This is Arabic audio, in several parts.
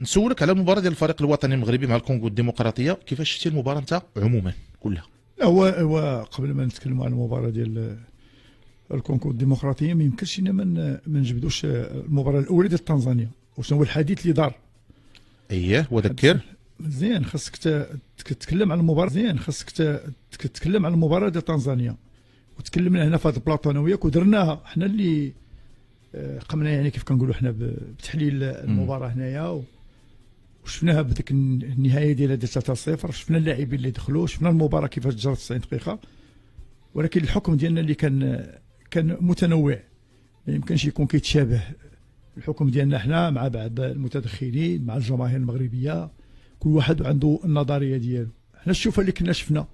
نسولك على المباراه ديال الفريق الوطني المغربي مع الكونغو الديمقراطيه، كيفاش شفتي المباراه نتاع عموما كلها؟ لا هو قبل ما نتكلموا على المباراه ديال الكونغو الديمقراطيه ما يمكنش لنا ما نجبدوش المباراه الاولى ديال تنزانيا وشنو هو الحديث اللي دار. اييه وذكر مزيان خاصك تتكلم على المباراه، مزيان خاصك تتكلم على المباراه ديال تنزانيا وتكلمنا هنا في هذا البلاطو انا وياك ودرناها حنا اللي قمنا يعني كيف كنقولوا حنا بتحليل المباراه هنايا وشفناها بديك النهايه ديالها ديال 3-0. شفنا اللاعبين اللي دخلوا، شفنا المباراه كيفاش جرت 90 دقيقه، ولكن الحكم ديالنا اللي كان متنوع، ما يمكنش يكون كيتشابه الحكم ديالنا حنا مع بعض المتدخلين مع الجماهير المغربيه، كل واحد عنده النظريه ديالو. حنا الشوفه اللي كنا شفنا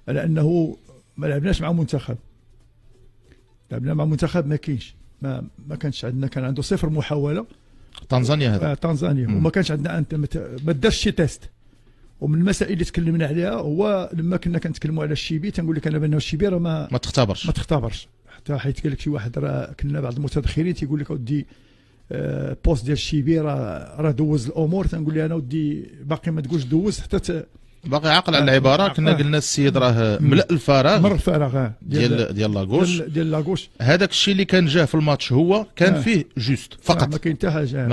على انه ما لعبناش مع منتخب، لعبنا مع منتخب ما كاينش، ما كانش عندنا، كان عنده 0 محاوله تنزانيا هذا تنزانيا وما كانش عندنا انت ما دارش شي تيست. ومن المسائل اللي تكلمنا عليها هو لما كنا كنتكلموا على الشيبي تنقول لك انا بانه الشيبي راه ما تختبرش حتى حيت قال لك شي واحد راه كنا بعض المتدخلين تيقول لك اودي بوست ديال الشيبي راه دوز الامور، تنقول له انا ودي باقي ما تقولش دوز حتى باقي عاقل على العباره. كنا قلنا السيد راه ملأ الفراغ مر الفراغ ديال لاكوش ديال لاكوش. هذاك الشيء اللي كان جاه في الماتش هو كان فيه جوست فقط، ما كاين حتى حاجه،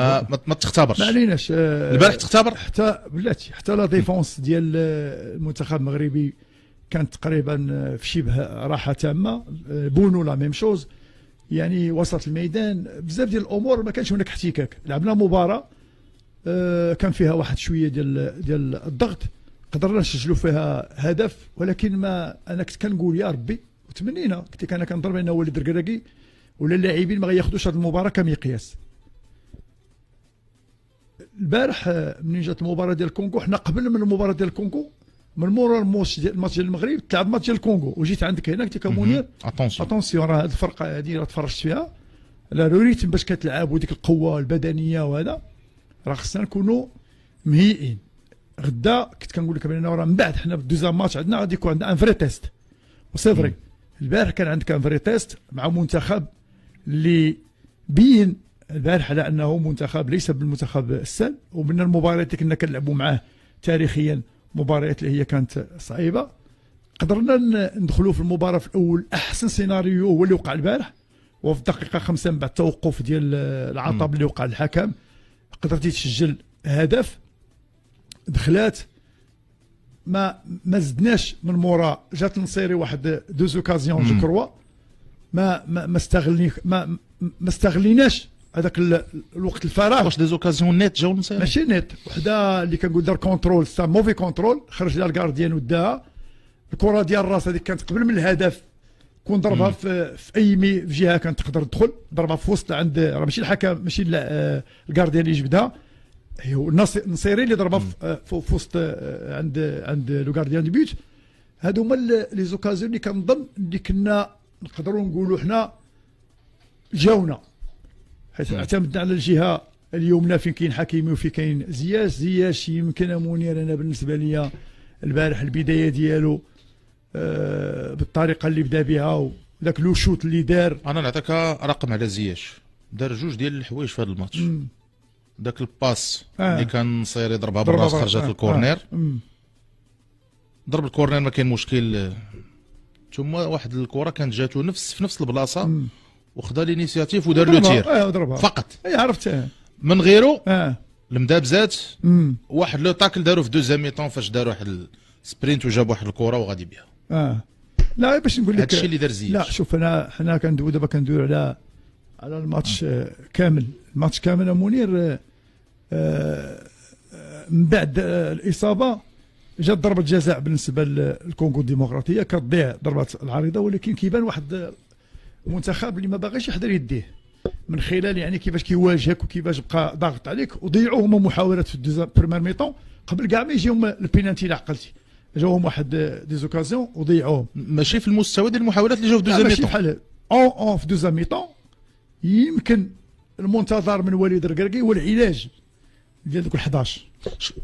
ما تختبرش. ما عليناش البارح تختبر حتى بلاتي، حتى لا ديفونس ديال المنتخب المغربي كانت تقريبا في شبه راحه تامه. بونو لا ميم شوز، يعني وسط الميدان بزاف ديال الامور ما كانش هناك احتكاك. لعبنا مباراه كان فيها واحد شويه ديال الضغط، قدرنا نسجلوا فيها هدف، ولكن ما انا كنت كنقول يا ربي وتمنينا، كنت انا كنضرب انا وليد الركراكي ولا اللاعبين ما غياخذوش هذه المباراه كمقياس. البارح منين جات المباراه ديال الكونغو، حنا قبل من المباراه ديال الكونغو من مورا الماتش ديال المغرب تلعب ماتش ديال الكونغو وجيت عندك هنا قلت لك منير اتونسيون راه هذه الفرقه هذه راه تفرجت فيها، لا ريتم باش كتلعب وديك القوه البدنيه وهذا راه خصنا نكونوا مهيئين. غدا كنت كنقول لك بان راه من بعد حنا في الدوزيام ماتش عندنا غادي يكون عندنا ان فري تيست، وسي فري البارح كان عندك ان فري تيست مع منتخب اللي بين البارح على انه منتخب ليس بالمنتخب السهل، ومن المباريات اللي كنا كنلعبوا معاه تاريخيا مباريات اللي هي كانت صعيبه. قدرنا ندخلوا في المباراه في الاول احسن سيناريو هو اللي وقع البارح، وفي الدقيقه 5 من بعد التوقف ديال العطب اللي وقع الحكم قدرتي تسجل هدف. دخلات ما زدناش من مورا، جات النصيري واحد دوز اوكازيون جو كروا ما استغليناش هذاك الوقت الفراغ. واش دي اوكازيون نيت جاو النصيري؟ ماشي نيت، وحده اللي كنقول دار كونترول سا موفي كونترول، خرج لها الكارديان وداها الكره ديال الراس هذيك كانت قبل من الهدف، كون ضربها في اي في جهه كانت تقدر تدخل، ضربها في وسط عند راه ماشي الحكم ماشي الكارديان اللي جبدها، هو النصيري اللي ضربها في وسط عند لو كارديان دي بيوت. هادو هما لي زوكازيون اللي كنظن اللي كنا نقدروا نقولوا حنا جاونا، حيت اعتمدنا على الجهه اليمنى فين كاين حكيمي وفين كاين زياش يمكن منير. انا بالنسبه لي البارح البدايه ديالو بالطريقه اللي بدا بها وذاك لو شوت اللي دار، انا نعطيك رقم على زياش، دار جوج ديال الحوايج في هذا الماتش. داك الباس اللي كان نصيري ضربها بالراس خرجت الكورنير، ضرب الكورنير ما كاين مشكل، ثم واحد الكره كانت جاتو في نفس البلاصه وخدا لينيسياتيف ودار لو تير فقط. اي عرفت من غيره المدابزات واحد لو تاكل دارو في دوزيام ميطون فاش دار واحد السبرينت وجاب واحد الكره وغادي بها. لا باش نقول لك هادشي اللي دار زياش. لا شوف حنا كندوي دابا كندويو على الماتش كامل. الماتش كامل منير من بعد الاصابه جات ضربه جزاء بالنسبه للكونغو الديمقراطيه، كتضيع ضربات العريضه، ولكن كيبان واحد المنتخب اللي ما باغيش يحضر يديه من خلال يعني كيفاش كيواجهك وكيفاش بقى ضاغط عليك. وضيعوا هما محاولات في الدوزيام بريمير ميطون قبل كاع ما يجيهم البينالتي اللي عقلتي، جاوهم واحد دي زوكازيون وضيعوهم. ماشي في المستوى ديال المحاولات اللي جاو في دوزيام ميطون، ماشي بحال في دوزيام ميطون. يمكن المنتظر من وليد الركراكي هو العلاج ديال دوك 11.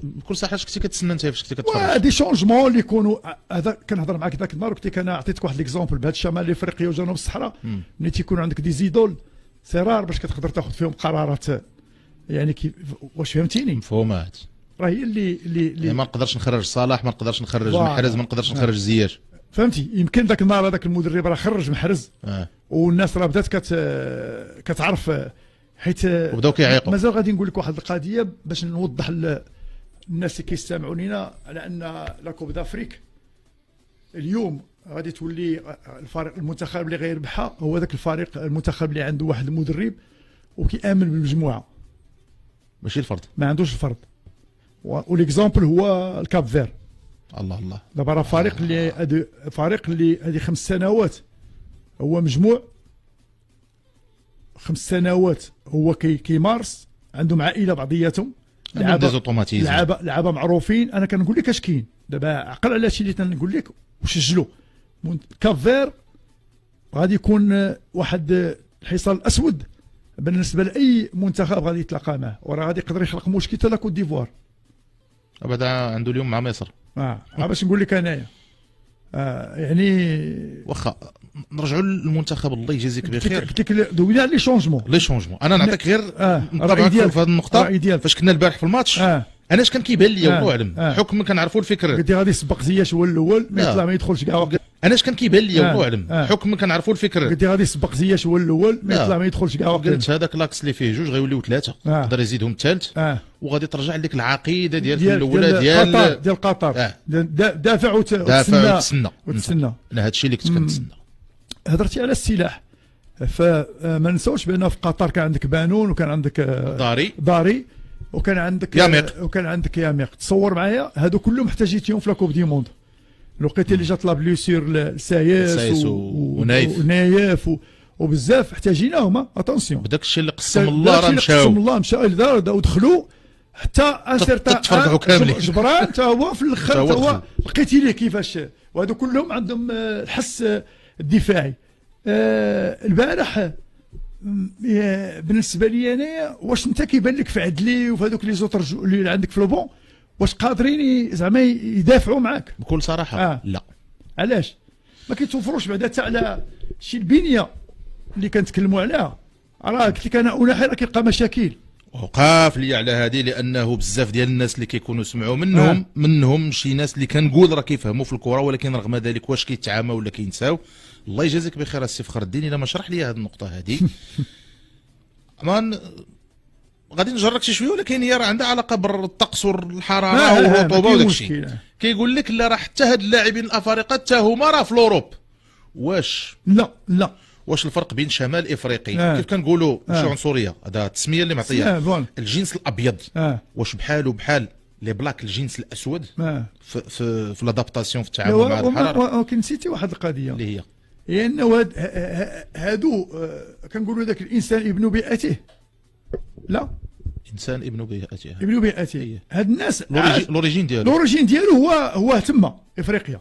بكل صحه اش كنتي كتسنى انت فاش كنتي كتفرج؟ دي شونجمون اللي يكونوا. هذا كنهضر معاك ذاك النهار قلت لك انا عطيتك واحد ليكزومبل بهذا الشمال افريقيا وجنوب الصحراء، ملي تيكون عندك دي زيدول صرار باش كتقدر تاخذ فيهم قرارات يعني واش فهمتيني؟ مفهومات. راه هي اللي يعني ما نقدرش نخرج صلاح، ما نقدرش نخرج محرز، ما نقدرش نخرج زياش. فهمتي؟ يمكن ذاك النهار هذاك المدرب راه خرج محرز والناس راه بدات كتعرف حيت وبداو كيعيقوا. مازال غادي نقول لك واحد القضيه باش نوضح الناس اللي كيستمعوا لينا على ان لا كوب دافريك اليوم غادي تولي الفريق المنتخب اللي غيربحها هو ذاك الفريق المنتخب اللي عنده واحد المدرب وكيامن بالمجموعه، ماشي الفرد، ما عندوش الفرد. وليكزامبل هو الكاب فير. الله الله. دابا راه فريق اللي هذه 5 سنوات هو مجموع 5 سنوات هو كيمارس، عندهم عائله بعضياتهم، لعابه معروفين. انا كنقول لك اش كاين دابا، عقل على هادشي اللي تنقول لك وسجلوا. كاب فير غادي يكون واحد الحصان الاسود بالنسبه لاي منتخب غادي يتلاقى معه، وراه غادي يقدر يخلق مشكل حتى كوت ديفوار. بعدا عنده اليوم مع مصر. باش نقول لك انايا يعني واخا نرجعوا للمنتخب الله يجازيك بخير. قلت لك دوينا لي شونجمون. انا نعطيك غير نتابعك في هذه النقطه. فاش كنا البارح في الماتش انا اش كان كيبان لي والله اعلم، حكم كنعرفوا الفكر. قلت غادي يسبق زياش هو الاول، ما يطلع ما يدخلش كاع. انا اش كان كيبان لي والله اعلم، حكم كنعرفوا الفكر. قلت غادي يسبق زياش هو الاول، ما يطلع ما يدخلش كاع. قلت هذاك لاكس اللي فيه 2 غيوليو 3 يقدر يزيدهم الثالث، وغادي ترجع لك العقيده ديال الاولى ديال قطر دافع وتسنى. انا هذا الشيء اللي كنت كنتسنى. هضرتي على السلاح، فما نساوش بان في قطر كان عندك بانون وكان عندك داري وكان عندك ياميق. تصور معايا هادو كلهم احتاجيتيهم في لاكوب دي موند. لقيتي اللي جات لا بليسير لسايس ونايف وبزاف احتاجيناهم. اتونسيون بداك الشيء اللي قسم الله راه مشاو ودخلوا حتى اسيرتا تفرقعوا كاملين. جبران حتى هو في الاخر هو لقيتي ليه كيفاش. وهادو كلهم عندهم الحس الدفاعي. البارح بالنسبه لي انايا، واش انت كيبان لك في عدلي وفي هذوك لي زوتر اللي عندك في لوبون واش قادرين زعما يدافعوا معاك؟ بكل صراحه لا. علاش ما كيتوفروش بعدا حتى على شي البنيه اللي كنتكلموا عليها؟ راه قلت لك انا اناحي راه كيلقى مشاكل. وقاف لي على هذه لانه بزاف ديال الناس اللي كيكونوا سمعوا منهم شي ناس اللي كنقول راه كيفهموا في الكره، ولكن رغم ذلك واش كيتعاموا ولا كينساو. الله يجازيك بخير السي فخر الدين الا ما شرح لي هذه النقطه هذه. غادي نجرك شي شويه، ولكن هي راه عندها علاقه بالطقس والحراره والرطوبه وداك الشيء. كيقول لك لا راه حتى هاد اللاعبين الافارقه حتى هما راه في الاوروب. واش لا واش الفرق بين شمال افريقي كيف كنقولوا ماشي عنصريه، هذا التسميه اللي معطيها الجنس الابيض، واش بحالو بحال لي بلاك الجنس الاسود في لادابتاسيون في التعامل مع الحراره؟ ولكن نسيتي واحد القضيه اللي هي انه هادو كنقولوا ذاك الانسان ابن بيئته. لا، انسان ابن بيئته. هاد الناس لوريجين ديالو هو تما افريقيا.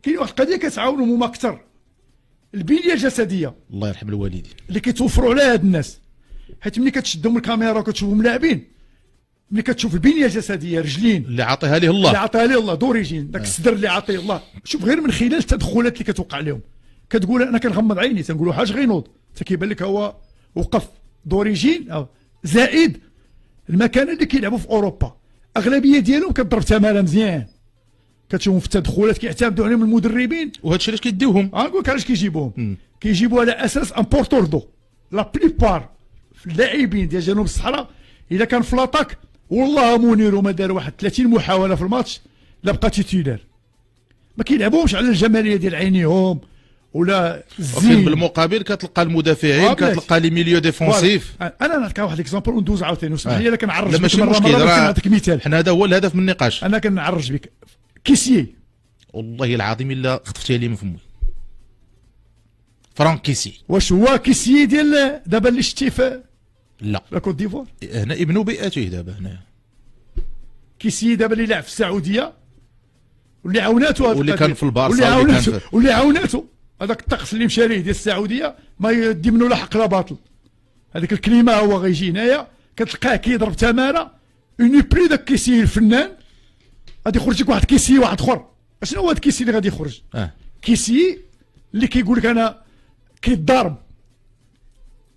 كاين واحد القضيه كتعاونهم هما اكثر، البنيه الجسديه الله يرحم الوالدين اللي كيتوفروا على هاد الناس. حيت ملي كتشدهم الكاميرا وكتشوفهم لاعبين، ملي كتشوف البنيه الجسديه، رجلين اللي عاطيها ليه الله دوريجين، داك الصدر اللي عاطيه الله. شوف غير من خلال التدخلات اللي كتوقع لهم كتقول انا كنغمض عيني تنقولوا حاج غينوض، حتى كيبان لك هو وقف دوريجين. زائد المكان اللي كيلعبوا في اوروبا اغلبيه ديالهم كتضرب تماره مزيان، كتشوفهم في التدخلات كيعتمدوا عليهم المدربين. وهذا الشيء علاش كيديوهم؟ نقول لك علاش كيجيبوهم. كيجيبوا على اساس ان بورتور دو. لا بليبار اللاعبين ديال جنوب الصحراء اذا كان في لاطاك والله منير وما دار واحد 30 محاوله في الماتش لا بقى تيتيلار. ما كيلعبوش على الجماليه ديال عينيهم ولا الزين. بالمقابل كتلقى المدافعين، كتلقى لي ميليو ديفونسيف. انا نعطيك واحد اكزامبل وندوز عاوتاني، وسمح لي الا كنعرج بك ماشي مشكل، نعطيك مثال. حنا هذا هو الهدف من النقاش. انا كنعرج بك كيسيي، والله العظيم الا خطفتيها لي من فمي. فرانك كيسي. واش هو كيسيي ديال دابا اللي شتي في لا كوت ديفوار؟ هنا ابن بيئته دابا هنايا. كيسيي دابا اللي لعب في السعوديه واللي عاوناتو، واللي كان في البارسا واللي عاوناتو هذاك الطقس اللي مشى ليه ديال السعوديه ما يدي منه لا حق لا باطل. هذيك الكلمه هو غيجي هنايا كتلقاه كيضرب تماره اوني بري داك كيسي الفنان غادي يخرج لك واحد كيسي واحد اخر. شنو هو هذا الكيسي اللي غادي يخرج؟ كيسي اللي كيقول لك انا كيتضارب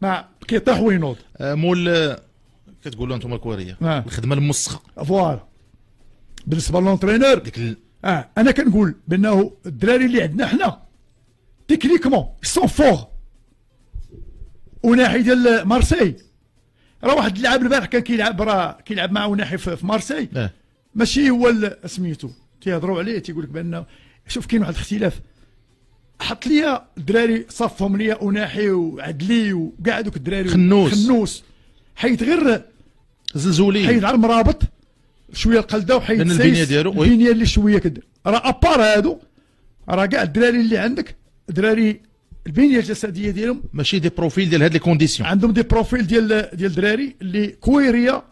ما كيطيح وينوض. مول كتقول له انتم الكواريه آه. الخدمه الموسخه فوالا. بالنسبه للونترينور انا كنقول بانه الدراري اللي عندنا حنا تكنيكمون سون فور. وناحي ديال مارسي راه واحد اللاعب البارح كان كيلعب مع وناحي في مارسي ماشي هو سميتو تيهضروا عليه تيقول لك بان شوف كاين واحد الاختلاف. حط لي الدراري صفهم لي وناحي وعدلي وكاع دوك الدراري خنوس حيت غير زلزولي حيد على المرابط شويه القلده وحيد البنيه ديالو البنيه اللي شويه كدير راه ابار هادو راه كاع الدراري اللي عندك دراري البنيه الجسديه ديالهم ماشي دي بروفيل ديال هاد لي كونديسيون. عندهم دي بروفيل ديال دراري اللي كويريه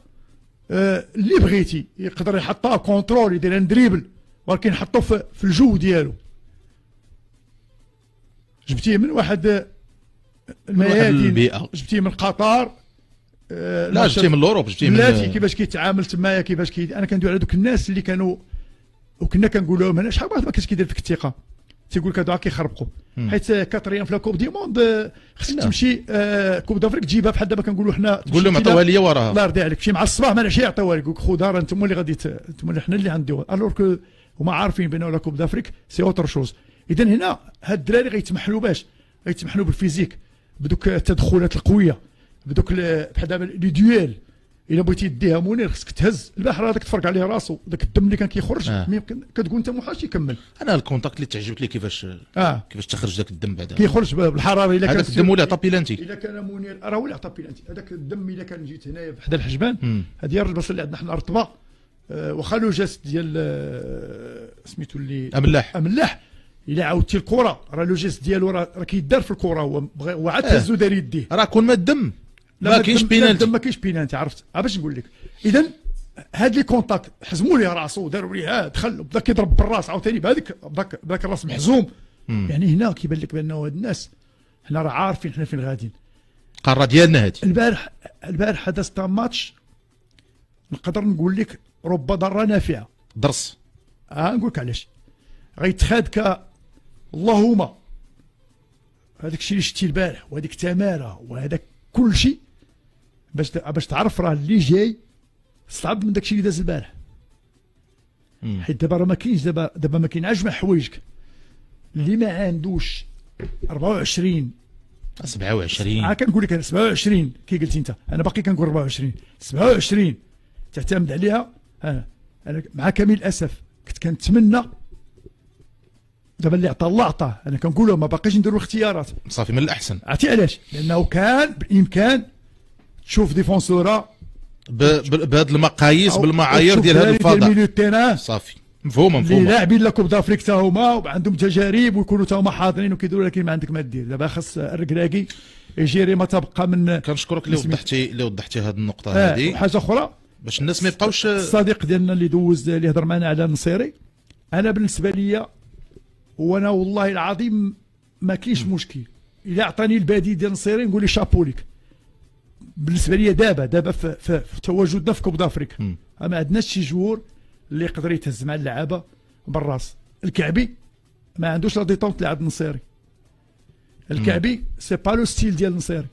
اللي بغيتي يقدر يحطها كونترول يدير دريبل ولكن يحطو في الجو ديالو. جبتيه من واحد الميادين جبتيه من قطر لا جبتيه من الاوروب جبتيه من كيفاش كيتعامل تمايا كيفاش انا كندوي على دوك الناس اللي كانوا وكنا كنقول لهم انا شحال ما كانش كيدير فيك الثقه تيقول لك هادو كيخربقوا حيت كاتريام في لاكوب دي موند خصك تمشي كوب دافريك تجيبها بحال دابا كنقولوا حنا تقول لهم عطوها لي وراها الله يرضي عليك تمشي مع الصباح ما العشيه عطوها لك خذها راه انتم اللي غادي انتم اللي حنا اللي غنديوها الوغ كو هما عارفين بانه لا كوب دافريك سي اوتر شوز. اذا هنا هاد الدراري غيتمحلوا باش غيتمحلوا بالفيزيك بدوك التدخلات القويه بدوك بحال دابا لي دويل الا بغيتي ديها منير خصك تهز البحر هذاك تفرق عليه راسو داك الدم اللي كان كيخرج يمكن كتقول انت محاش يكمل. انا الكونتاكت اللي تعجبك لي كيفاش تخرج داك الدم بعدا كيخرج بالحراره الا كان هذاك الدم ولا عطى بيلانتي الا كان منير راه ولا عطى بيلانتي هذاك الدم الا كان جيت هنايا حدا الحجبان هذه هي البلاصه اللي عندنا حنا رطبه واخا لو جاست ديال سميتو اللي املاح الا عاودتي الكره راه لو جيست ديالو راه كيدار في الكره هو عاد تهزو دار يديه راه كون ما الدم ما كاينش بينالتي ما كاينش بينالتي عرفت باش نقول لك. اذا هاد لي كونتاكت حزموا ليه راسو داروا ليه دخل بدا كيضرب بالراس عاوتاني بهذاك الراس محزوم يعني هنا كيبان لك بانه هاد الناس حنا راه عارفين حنا فين غاديين القاره ديالنا هادي. البارح حدث تاع ماتش نقدر نقول لك رب ضاره نافعه درس نقول لك علاش غيتخاد اللهم هذاك الشيء اللي شتي البارح وهذيك التماره وهذاك كل شيء باش تعرف راه اللي جاي صعب من داك الشيء اللي داز البارح حيت دابا راه ما كاينش دابا ما كاين عجمه حوايجك اللي ما عندوش 24 27 كنقول لك انا 27 كي قلتي انت انا باقي كنقول 24 تعتمد عليها. انا مع كامل الاسف كنت كنتمنى دابا اللي عطى الله عطاه انا كنقول ما باقيش نديروا اختيارات صافي من الاحسن. عرفتي علاش؟ لانه كان بالامكان تشوف ديفونسورا بهذه المقاييس بالمعايير ديال هذا الفضاء صافي مفهومه اللي لاعبين لكوب دافريك حتى هما وعندهم تجارب ويكونوا حتى هما حاضرين وكيديروا لكن ما عندك ما دير. دابا خاص الركراكي يجيري ما تبقى من. كنشكرك اللي وضحتي هذه النقطه هذه. وحاجه اخرى باش الناس ما يبقاوش. الصديق ديالنا اللي دوز اللي هضر معنا على النصيري انا بالنسبه لي وانا والله العظيم ما كاينش مشكل الا عطاني البديل ديال النصيري نقول لي شابو ليك. بالنسبه لي دابا في تواجدنا في كوب دافريك ما عندناش شي جوور اللي يقدر يتهز مع اللعابه بالراس. الكعبي ما عندوش لا ديتونت اللي عند النصيري. الكعبي سي با لو ستيل ديال النصيري.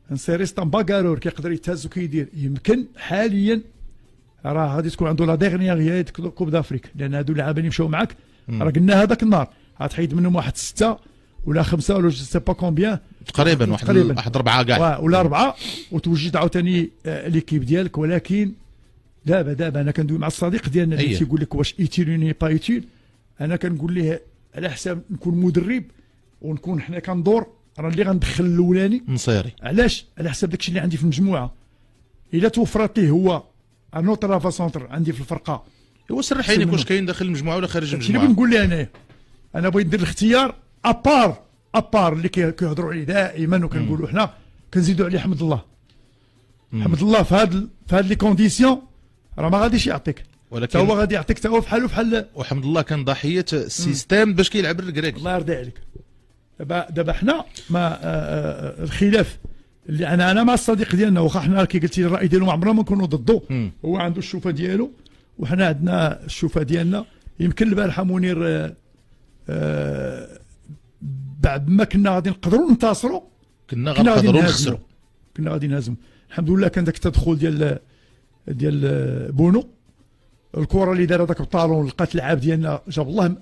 النصيري ستان باكارور كيقدر يتهز وكيدير. يمكن حاليا راه غادي تكون عنده لا ديغنيير كوب دافريك لان هادو اللعابه اللي مشاو معاك راه قلنا هذاك النهار غتحيد منهم واحد 6 ولا 5 ولا جو سي با كومبيان تقريبا واحد 4 كاع ولا 4 وتوجد عاوتاني ليكيب ديالك. ولكن دابا انا كندوي مع الصديق ديالنا اللي تيقول لك واش ايتيل با ايتيل. انا كنقول ليه على حساب نكون مدرب ونكون حنا كندور راه اللي غندخل الاولاني نصيري. علاش؟ على حساب داكشي اللي عندي في المجموعه. الا توفرت ليه هو انوتر افا سونتر عندي في الفرقه هو سرحيني واش كاين داخل المجموعه ولا خارج المجموعه. شنو بنقول ليه انايا انا بغيت ندير الاختيار ابار اللي كيهضروا عليه دائما وكنقولوا حنا كنزيدوا عليه حمد الله. حمد الله في هاد لي كونديسيون راه ما غاديش يعطيك ولكن هو غادي يعطيك حتى هو بحال وحمد الله كان ضحيه السيستم باش كيلعب الركراكي. الله يرضي عليك. دابا حنا ما الخلاف اللي انا مع الصديق ديالنا واخا حنا كي قلتي الراي ديالو ما عمرنا ما نكونوا ضده. هو عنده الشوفه ديالو وحنا عندنا الشوفه ديالنا. يمكن البارحه منير بعد ما كنا غادي نقدروا ننتصروا كنا غادي نخسروا كنا غادي نهزموا. الحمد لله كان داك التدخل ديال بونو، الكره اللي دار هذاك الطالون لقات اللاعب ديالنا جاب الله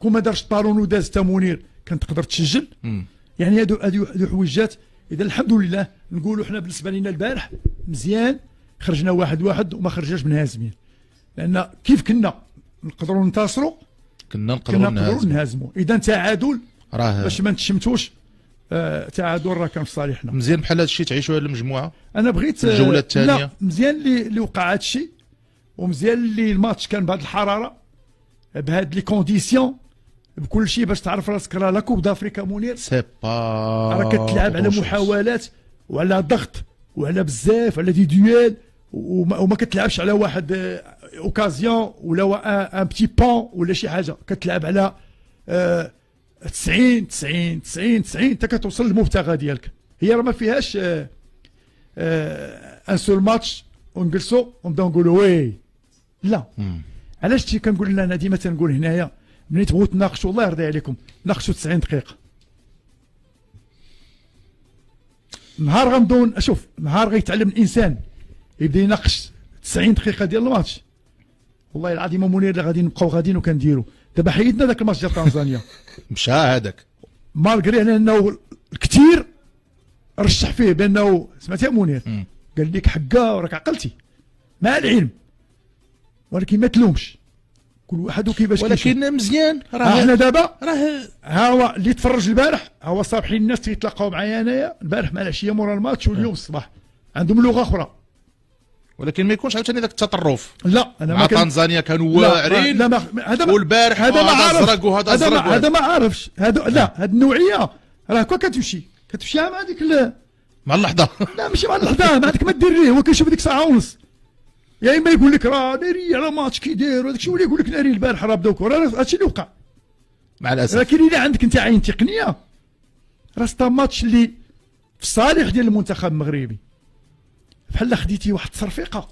كون ما دارش الطالون وداز حتى منير كان تقدر تسجل. يعني هادو حويجات. اذا الحمد لله نقولوا حنا بالنسبه لنا البارح مزيان، خرجنا 1-1 وما خرجناش منهزمين، لان كيف كنا نقدروا ننتصروا كنا نقدروا نهزموا. اذا تعادل راه باش ما نتشمتوش، تعادل راه كان في صالحنا. مزيان بحال هذا الشيء تعيشوا على المجموعه. انا بغيت الجوله الثانيه. لا مزيان اللي وقع هذا الشيء، ومزيان اللي الماتش كان بهذه الحراره بهاد لي كونديسيون بكل شيء، باش تعرف راسك راه لا كوب دافريكا منير سي با راه كتلعب على محاولات وعلى ضغط وعلى بزاف على دي دويل، وما كتلعبش على واحد اوكازيون ولا ان بتي بون ولا شي حاجه، كتلعب على 90 90 90 90 حتى كتوصل للمبتغى ديالك. هي راه ما فيهاش ان سول ماتش ونجلسوا ونبداو نقولوا وي لا. علاش كنقول انا ديما تنقول هنايا ملي تبغوا تناقشوا الله يرضي عليكم ناقشوا 90 دقيقه. نهار غنبداو شوف، نهار غيتعلم الانسان يبدا يناقش 90 دقيقه ديال الماتش، والله العظيم منير اللي غادي نبقاو غاديين وكنديروا. دابا حيدنا ذاك الماتش ديال تنزانيا مشى هذاك مالغري على انه كثير رشح فيه بانه سمعتي يا منير قال لك حقا وراك عقلتي مع العلم، ولكن ما تلومش كل واحد وكيفاش ولكن مزيان. راه احنا دابا راه ها هو اللي تفرج البارح، ها هو صابحين الناس تيتلاقاو معايا انايا البارح مع العشيه مورا الماتش واليوم الصباح عندهم لغه اخرى، ولكن ما يكونش عاوتاني ذاك التطرف. لا انا مع تنزانيا كانوا واعرين. هذا والبارح هذا ما ازرق وهذا ازرق هذا ما عارفش هذا. لا هذه النوعيه راه كتمشي مع هذيك مع اللحظه. لا ماشي مع اللحظه، ما عندك ما دير ليه، هو كيشوف ديك ساعه ونص يا اما يقول لك راه ناري على ماتش كي داير وداك الشيء، ولا يقول لك ناري البارح راه بداو راه هادشي اللي وقع مع الاسف. لكن الا عندك انت عين تقنيه راه ستا ماتش اللي في صالح ديال المنتخب المغربي، بحال خديتي واحد التصرفيقه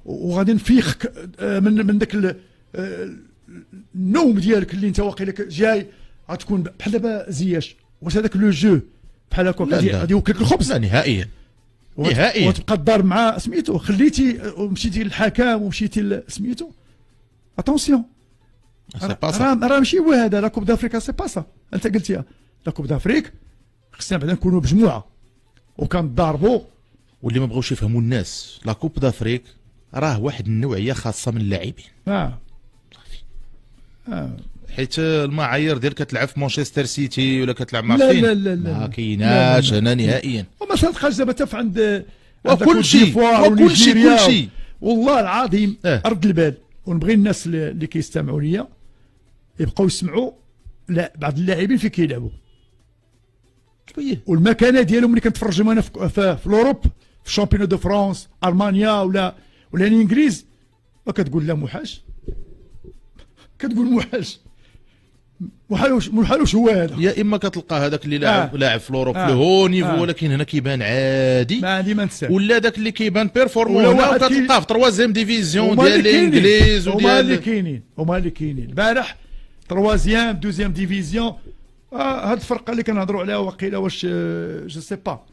وغادي نفيخك من داك النوم ديالك اللي انت واقيلا جاي غتكون بحال دابا زياش. واش هذاك لو جو بحال هكا غادي يوكلك الخبز؟ لا نهائيا نهائيا. وتبقى الدار مع سميتو خليتي ومشيتي للحكام ومشيتي سميتو اتونسيون راه ماشي هو هذا. لا كوب دافريكا سي با سا، انت قلتيها لا كوب دافريك خصنا بعدا نكونوا بجموعه وكنضاربوا. واللي ما بغاوش يفهموا الناس لا كوب دافريك راه واحد النوعيه خاصه من اللاعبين. حيت المعايير ديال كتلعب في مانشستر سيتي ولا كتلعب مع فين ما كايناش هنا نهائيا. وما تلقاش دابا حتى في عند وكل شيء كل شيء والله العظيم ارد البال. ونبغي الناس اللي كيستمعوا ليا يبقاو يسمعوا لا بعض اللاعبين فين كيلعبوا والمكانه ديالهم اللي كنتفرجوا انا في الاوروب في الشامبيون دو فرانس المانيا ولا الانجليز، وكتقول لا محاش، كتقول محالوش هو هذا. يا اما كتلقى هذاك اللي لاعب في الاوروب في هو نيفو ولكن هنا كيبان عادي ما عندي ما نسى، ولا داك اللي كيبان بيرفورمون هنا وكتلقاه في تروازيام ديفيزيون ديال الانجليز هما اللي كاينين البارح تروازيام دوزيام ديفيزيون. هاد الفرقه اللي كنهضروا عليها واقيلا واش جو سي با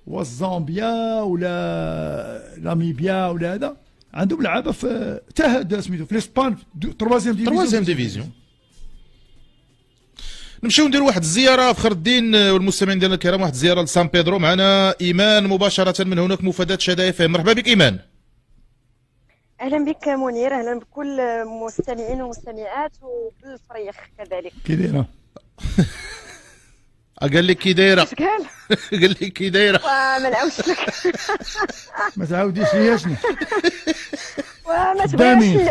واش زامبيا ولا ناميبيا ولا هذا عندهم لعابه في حتى هذا سميتو في اسبان تروازيام ديفيزيون. نمشيو نديروا واحد الزياره فخر الدين والمستمعين ديالنا الكرام، واحد الزياره لسان بيدرو. معنا ايمان مباشره من هناك مفاداه شدا اف ام. مرحبا بك ايمان. اهلا بك منير، اهلا بكل المستمعين والمستمعات وكل الفريق كذلك. كي دايره؟ قال لك كي دايره؟ قال لك كي دايره؟ ما نعاودش لك. ما تعاوديش ليا شنو؟ وما تبغيش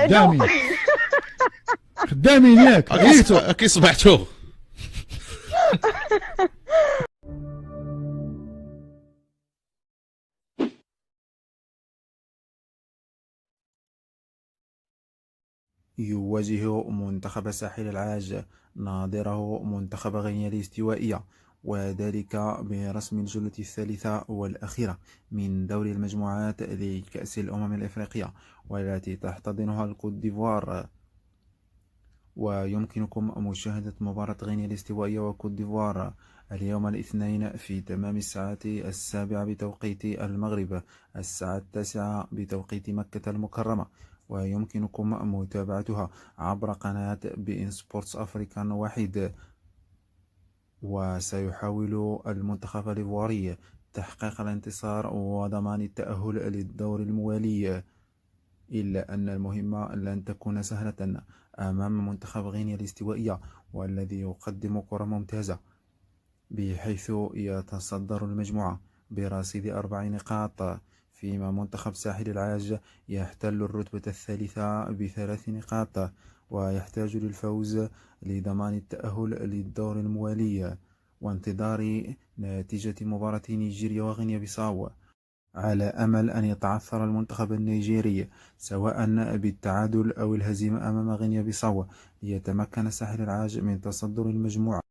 خدامين ياك كي صبحتو. يواجه منتخب ساحل العاج ناظره منتخب غينيا الاستوائية، وذلك برسم الجولة الثالثة والأخيرة من دوري المجموعات لكأس الأمم الإفريقية، والتي تحتضنها الكوت ديفوار. ويمكنكم مشاهدة مباراة غينيا الاستوائية وكوت ديفوار اليوم الاثنين في تمام الساعة 7 بتوقيت المغرب، الساعة 9 بتوقيت مكة المكرمة. ويمكنكم متابعتها عبر قناة بي إن سبورتس أفريكان واحد. وسيحاول المنتخب الإيفواري تحقيق الانتصار وضمان التأهل للدور الموالي، إلا أن المهمة لن تكون سهلة أمام منتخب غينيا الاستوائية، والذي يقدم كرة ممتازة بحيث يتصدر المجموعة برصيد 4 نقاط، فيما منتخب ساحل العاج يحتل الرتبة الثالثة ب3 نقاط، ويحتاج للفوز لضمان التأهل للدور الموالي وانتظار نتيجة مباراة نيجيريا وغينيا بيساو، على أمل أن يتعثر المنتخب النيجيري سواء بالتعادل أو الهزيمة أمام غينيا بيساو ليتمكن ساحل العاج من تصدر المجموعة.